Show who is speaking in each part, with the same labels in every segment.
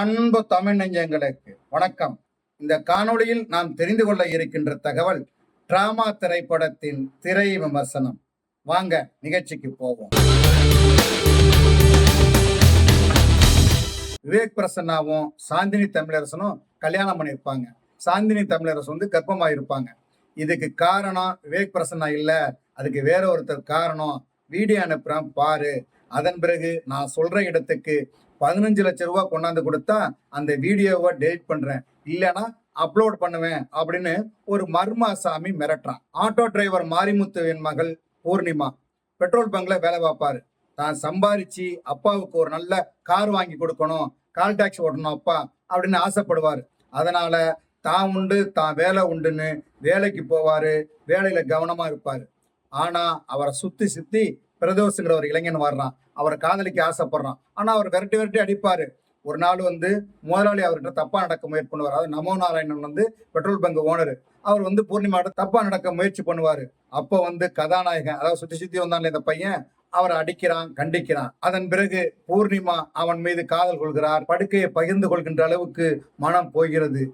Speaker 1: அன்பு தமிழ் நெஞ்சங்களுக்கு வணக்கம். இந்த காணொளியில் நாம் தெரிந்து கொள்ள இருக்கின்ற தகவல் டிராமா திரைப்படத்தின் திரை விமர்சனம். வாங்க நிகழ்ச்சிக்கு போவோம். விவேக் பிரசன்னாவும் சாந்தினி தமிழரசனும் கல்யாணம் பண்ணியிருப்பாங்க. சாந்தினி தமிழரசன் கர்ப்பமாயிருப்பாங்க. இதுக்கு காரணம் விவேக் பிரசன்னா இல்ல, அதுக்கு வேற ஒருத்தர் காரணம். வீடியோ அனுப்புறேன் பாரு, அதன் பிறகு நான் சொல்ற இடத்துக்கு 15 லட்சம் ரூபாய் கொண்டாந்து கொடுத்தா அந்த வீடியோவை டெலிட் பண்றேன், இல்லைன்னா அப்லோட் பண்ணுவேன் அப்படின்னு ஒரு மர்மாசாமி மிரட்டுறான். ஆட்டோ டிரைவர் மாரிமுத்துவின் மகள் பூர்ணிமா பெட்ரோல் பங்க்ல வேலை பார்ப்பாரு. தான் சம்பாரிச்சு அப்பாவுக்கு ஒரு நல்ல கார் வாங்கி கொடுக்கணும், கால் டாக்ஸி ஓட்டணும் அப்பா அப்படின்னு ஆசைப்படுவார். அதனால தான் உண்டு தான் வேலை உண்டுன்னு வேலைக்கு போவாரு. வேலையில கவனமா இருப்பாரு. ஆனா அவரை சுத்தி பிரதோஷங்கிற ஒரு இளைஞன் வர்றான். அவரை காதலிக்க ஆசைப்படுறான். ஆனா அவர் விரட்டி அடிப்பாரு. ஒரு நாள் முதலாளி அவர்கிட்ட தப்பா நடக்க முயற்சி பண்ணுவார். அதாவது நமோ நாராயணன் பெட்ரோல் பங்க் ஓனர். அவர் பூர்ணிமாட்ட தப்பா நடக்க முயற்சி பண்ணுவாரு. அப்போ கதாநாயகன், அதாவது சுத்தி வந்தான்ல இந்த பையன், அவரை அடிக்கிறான், கண்டிக்கிறான். அதன் பிறகு பூர்ணிமா அவன் மீது காதல் கொள்கிறார். படுக்கையை பகிர்ந்து கொள்கின்ற அளவுக்கு மனம் போகிறது.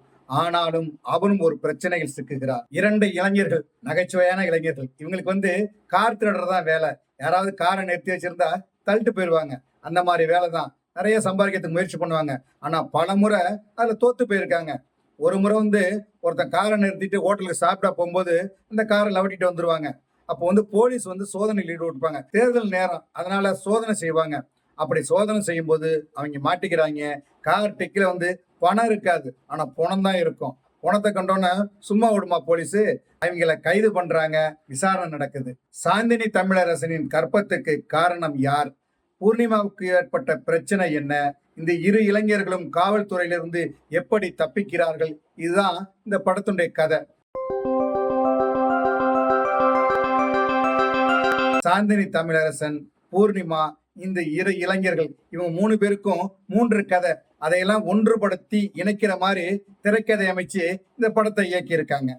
Speaker 1: ஆனாலும் அவனும் ஒரு பிரச்சனையில் சிக்குகிறார். 2 இளைஞர்கள், நகைச்சுவையான இளைஞர்கள். இவங்களுக்கு கார் திருடுறதான் வேலை. யாராவது காரை நிறுத்தி வச்சிருந்தா தள்ளிட்டு போயிடுவாங்க. அந்த மாதிரி வேலை தான். நிறைய சம்பாதிக்கிறதுக்கு முயற்சி பண்ணுவாங்க. ஆனா பல முறை அதுல தோத்து போயிருக்காங்க. ஒரு முறை ஒருத்தன் காரை நிறுத்திட்டு ஹோட்டலுக்கு சாப்பிட்டா போகும்போது இந்த காரை லவட்டிட்டு வந்துருவாங்க. அப்போ போலீஸ் சோதனையில் ஈடுபட்டுப்பாங்க. தேர்தல் நேரம், அதனால சோதனை செய்வாங்க. அப்படி சோதனை செய்யும் போது அவங்க மாட்டிக்கிறாங்க. கார் டிக்கில பணம் இருக்காது, ஆனா பணம் தான் இருக்கும். பணத்தை கண்டோன்னு சும்மா விடுமா போலீஸ்? அவங்கள கைது பண்றாங்க. விசாரணை நடக்குது. சாந்தினி தமிழரசனின் கற்பத்துக்கு காரணம் யார்? பூர்ணிமாவுக்கு ஏற்பட்ட பிரச்சனை என்ன? இந்த 2 இளைஞர்களும் காவல்துறையிலிருந்து எப்படி தப்பிக்கிறார்கள்? இதுதான் இந்த படத்துடைய கதை. சாந்தினி தமிழரசன், பூர்ணிமா, இந்த 2 இளைஞர்கள், இவங்க 3 பேருக்கும் 3 கதை. அதையெல்லாம் ஒன்றுபடுத்தி இணைக்கிற மாதிரி திரைக்கதை அமைச்சு இந்த படத்தை இயக்கி இருக்காங்க.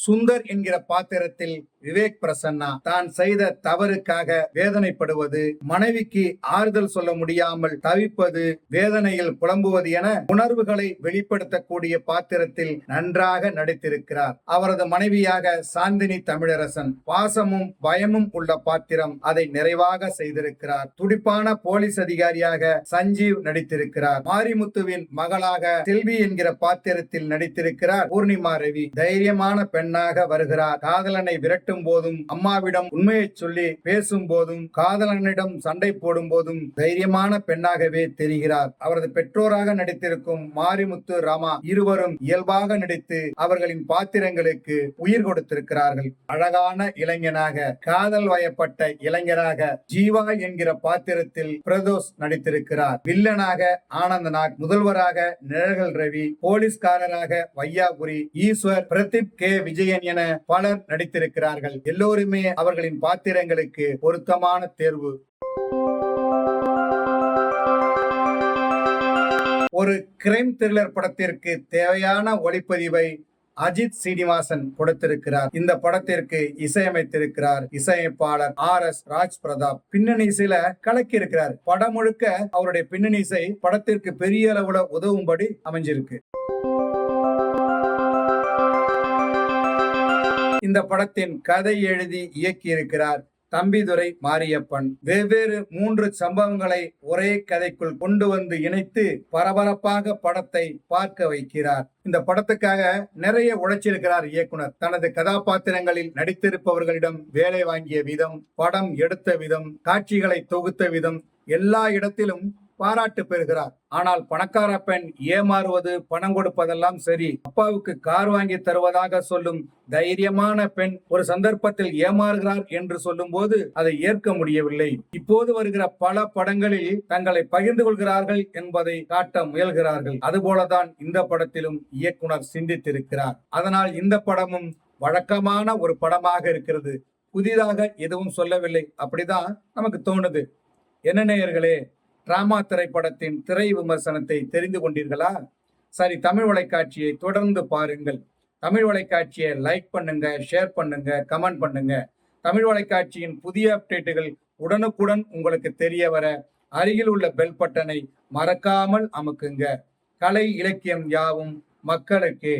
Speaker 1: சுந்தர் என்கிற பாத்திரத்தில் விவேக் பிரசன்னா தான் செய்த தவறுக்காக வேதனைப்படுவது, மனைவிக்கு ஆறுதல் சொல்ல முடியாமல் தவிப்பது, வேதனையில் புலம்புவது என உணர்வுகளை வெளிப்படுத்தக்கூடிய பாத்திரத்தில் நன்றாக நடித்திருக்கிறார். அவரது மனைவியாக சாந்தினி தமிழரசன் பாசமும் பயமும் உள்ள பாத்திரம், அதை நிறைவாக செய்திருக்கிறார். துடிப்பான போலீஸ் அதிகாரியாக சஞ்சீவ் நடித்திருக்கிறார். மாரிமுத்துவின் மகளாக செல்வி என்கிற பாத்திரத்தில் நடித்திருக்கிறார் பூர்ணிமா ரவி. தைரியமான பெண்ணாக வருகிறார். காதலனை விரட்டும் போதும், அம்மாவிடம் உண்மையை சொல்லி பேசும் போதும், காதலனிடம் சண்டை போடும் போதும் தைரியமான பெண்ணாகவே தெரிகிறார். அவரது பெற்றோராக நடித்திருக்கும் மாரிமுத்து, ராமா இருவரும் இயல்பாக நடித்து அவர்களின் பாத்திரங்களுக்கு உயிர் கொடுத்திருக்கிறார்கள். அழகான இளைஞனாக, காதல் வயப்பட்ட இளைஞராக ஜீவா என்கிற பாத்திரத்தில் பிரதோஷ் நடித்திருக்கிறார். வில்லனாக ஆனந்தநாக், முதல்வராக நிழல்கள் ரவி, போலீஸ்காரராக வையாபுரி, ஈஸ்வர், பிரதீப் கே விஜயன் என பலர் நடித்திருக்கிறார்கள். எல்லோருமே அவர்களின் பாத்திரங்களுக்கு பொருத்தமான தேர்வு. ஒரு கிரைம் த்ரில்லர் படத்திற்கு தேவையான ஒளிப்பதிவை அஜித் சீனிவாசன் கொடுத்திருக்கிறார். இந்த படத்திற்கு இசையமைத்திருக்கிறார் இசையமைப்பாளர் RS ராஜ் பிரதாப். பின்னணி இசையில கலக்கி இருக்கிறார். படம் முழுக்க அவருடைய பின்னணி இசை படத்திற்கு பெரிய அளவுல உதவும்படி அமைஞ்சிருக்கு. இந்த படத்தின் கதை எழுதி இயக்கி இருக்கிறார் தம்பிதுரை மாரியப்பன். வெவ்வேறு 3 சம்பவங்களை ஒரே கதைக்குள் கொண்டு இணைத்து பரபரப்பாக படத்தை பார்க்க வைக்கிறார். இந்த படத்துக்காக நிறைய உழைச்சிருக்கிறார் இயக்குனர். தனது கதாபாத்திரங்களில் நடித்திருப்பவர்களிடம் வேலை வாங்கிய விதம், படம் எடுத்த விதம், காட்சிகளை தொகுத்த விதம், எல்லா இடத்திலும் பாராட்டு பெறுகிறார். ஆனால் பணக்கார பெண் ஏமாறுவது, பணம் கொடுப்பதெல்லாம் சரி, அப்பாவுக்கு கார் வாங்கி தருவதாக சொல்லும் தைரியமான பெண் ஒரு சந்தர்ப்பத்தில் ஏமாறுகிறார் என்று சொல்லும் போது அதை ஏற்க முடியவில்லை. இப்போது வருகிற பல படங்களில் தங்களை பகிர்ந்து கொள்கிறார்கள் என்பதை காட்ட முயல்கிறார்கள். அதுபோலதான் இந்த படத்திலும் இயக்குனர் சிந்தித்திருக்கிறார். அதனால் இந்த படமும் வழக்கமான ஒரு படமாக இருக்கிறது. புதிதாக எதுவும் சொல்லவில்லை, அப்படிதான் நமக்கு தோணுது. என்ன நேயர்களே, டிராமா திரைப்படத்தின் திரை விமர்சனத்தை தெரிந்து கொண்டீர்களா? சரி, தமிழ் வலைக்காட்சியை தொடர்ந்து பாருங்கள். தமிழ் வலைக்காட்சியை லைக் பண்ணுங்க, ஷேர் பண்ணுங்க, கமெண்ட் பண்ணுங்க. தமிழ் வலைக்காட்சியின் புதிய அப்டேட்டுகள் உடனுக்குடன் உங்களுக்கு தெரிய வர அருகில் உள்ள பெல் பட்டனை மறக்காமல் அமுக்குங்க. கலை இலக்கியம் யாவும் மக்களுக்கே.